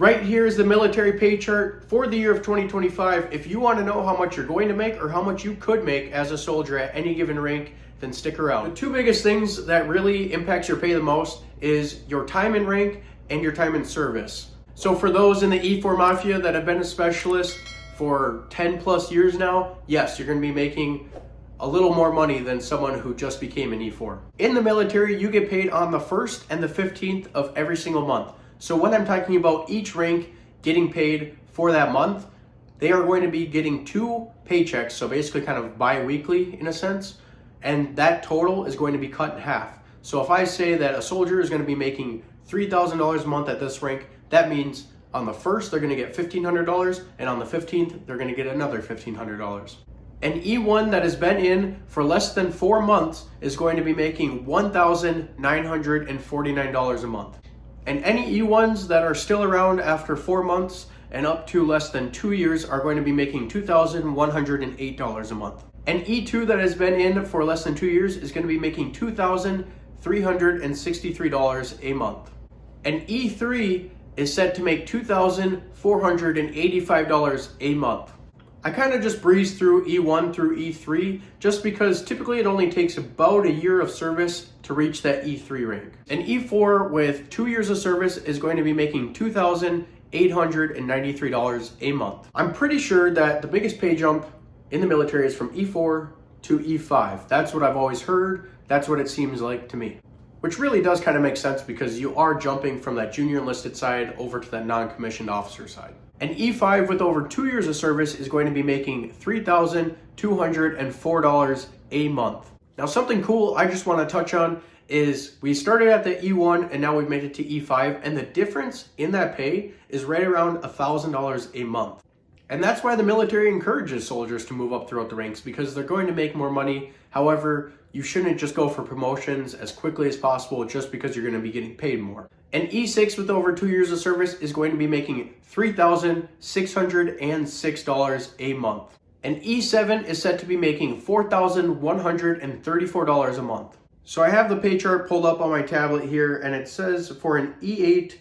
Right here is the military pay chart for the year of 2025. If you want to know how much you're going to make or how much you could make as a soldier at any given rank, then stick around. The two biggest things that really impacts your pay the most is your time in rank and your time in service. So for those in the E4 Mafia that have been a specialist for 10 plus years now, yes, you're going to be making a little more money than someone who just became an E4. In the military, you get paid on the 1st and the 15th of every single month. So when I'm talking about each rank getting paid for that month, they are going to be getting 2 paychecks, so basically kind of bi-weekly in a sense, and that total is going to be cut in half. So if I say that a soldier is going to be making $3,000 a month at this rank, that means on the 1st they're going to get $1,500, and on the 15th they're going to get another $1,500. An E1 that has been in for less than 4 months is going to be making $1,949 a month. And any E1s that are still around after 4 months and up to less than 2 years are going to be making $2,108 a month. An E2 that has been in for less than 2 years is going to be making $2,363 a month. An E3 is set to make $2,485 a month. I kind of just breeze through E1 through E3 just because typically it only takes about a year of service to reach that E3 rank. An E4 with 2 years of service is going to be making $2,893 a month. I'm pretty sure that the biggest pay jump in the military is from E4 to E5. That's what I've always heard. That's what it seems like to me. Which really does kind of make sense because you are jumping from that junior enlisted side over to that non-commissioned officer side. An E5 with over 2 years of service is going to be making $3,204 a month. Now something cool I just want to touch on is we started at the E1 and now we've made it to E5, and the difference in that pay is right around $1,000 a month. And that's why the military encourages soldiers to move up throughout the ranks, because they're going to make more money. However, you shouldn't just go for promotions as quickly as possible just because you're going to be getting paid more. An E6 with over 2 years of service is going to be making $3,606 a month. An E7 is set to be making $4,134 a month. So I have the pay chart pulled up on my tablet here, and it says for an E8,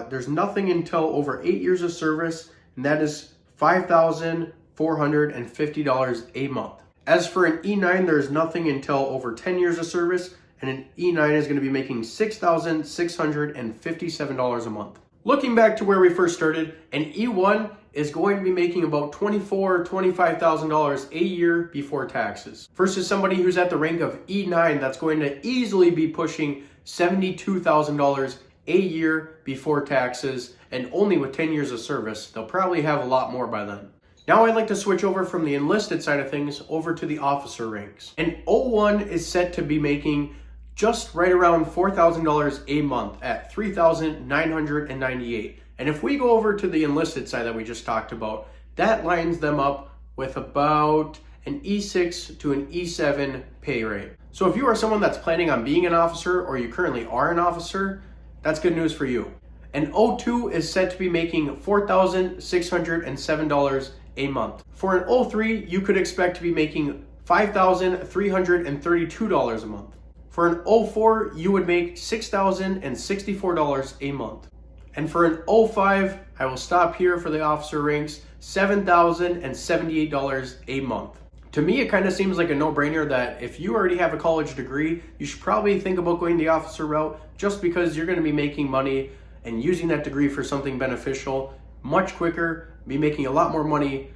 there's nothing until over 8 years of service, and that is $5,450 a month. As for an E9, there's nothing until over 10 years of service, and an E9 is going to be making $6,657 a month. Looking back to where we first started, an E1 is going to be making about $24,000 or $25,000 a year before taxes, versus somebody who's at the rank of E9 that's going to easily be pushing $72,000 a year before taxes, and only with 10 years of service. They'll probably have a lot more by then. Now I'd like to switch over from the enlisted side of things over to the officer ranks. An O1 is set to be making just right around $4,000 a month at $3,998. And if we go over to the enlisted side that we just talked about, that lines them up with about an E6 to an E7 pay rate. So if you are someone that's planning on being an officer, or you currently are an officer, that's good news for you. An O2 is set to be making $4,607 a month. For an O3, you could expect to be making $5,332 a month. For an O4, you would make $6,064 a month. And for an O5, I will stop here for the officer ranks, $7,078 a month. To me, it kind of seems like a no-brainer that if you already have a college degree, you should probably think about going the officer route, just because you're going to be making money and using that degree for something beneficial much quicker, be making a lot more money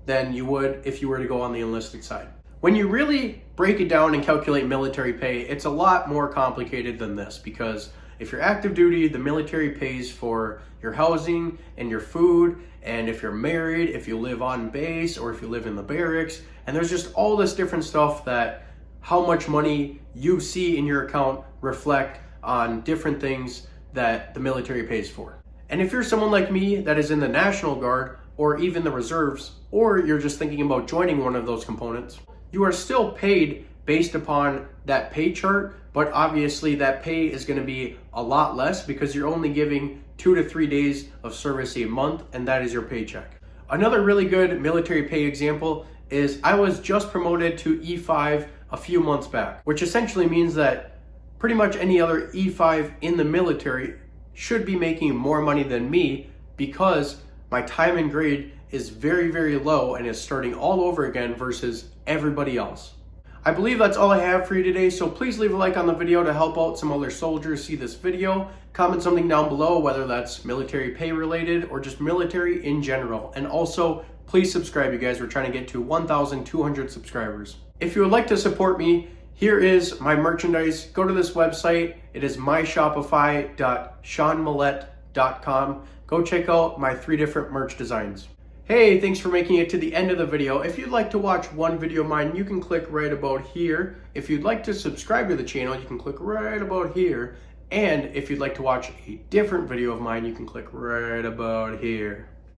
than you would if you were to go on the enlisted side. When you really break it down and calculate military pay, it's a lot more complicated than this, because if you're active duty, the military pays for your housing and your food, and if you're married, if you live on base, or if you live in the barracks, and there's just all this different stuff that how much money you see in your account reflect on different things that the military pays for. And if you're someone like me that is in the National Guard or even the reserves, or you're just thinking about joining one of those components, you are still paid based upon that pay chart, but obviously that pay is going to be a lot less because you're only giving 2 to 3 days of service a month, and that is your paycheck. Another really good military pay example is I was just promoted to E5 a few months back, which essentially means that pretty much any other E5 in the military should be making more money than me because my time and grade is very, very low and is starting all over again versus everybody else. I believe that's all I have for you today, so please leave a like on the video to help out some other soldiers see this video. Comment something down below, whether that's military pay related or just military in general. And also, please subscribe, you guys. We're trying to get to 1,200 subscribers. If you would like to support me, here is my merchandise. Go to this website. It is myshopify.seanmillette.com. Go check out my 3 different merch designs. Hey, thanks for making it to the end of the video. If you'd like to watch one video of mine, you can click right about here. If you'd like to subscribe to the channel, you can click right about here. And if you'd like to watch a different video of mine, you can click right about here.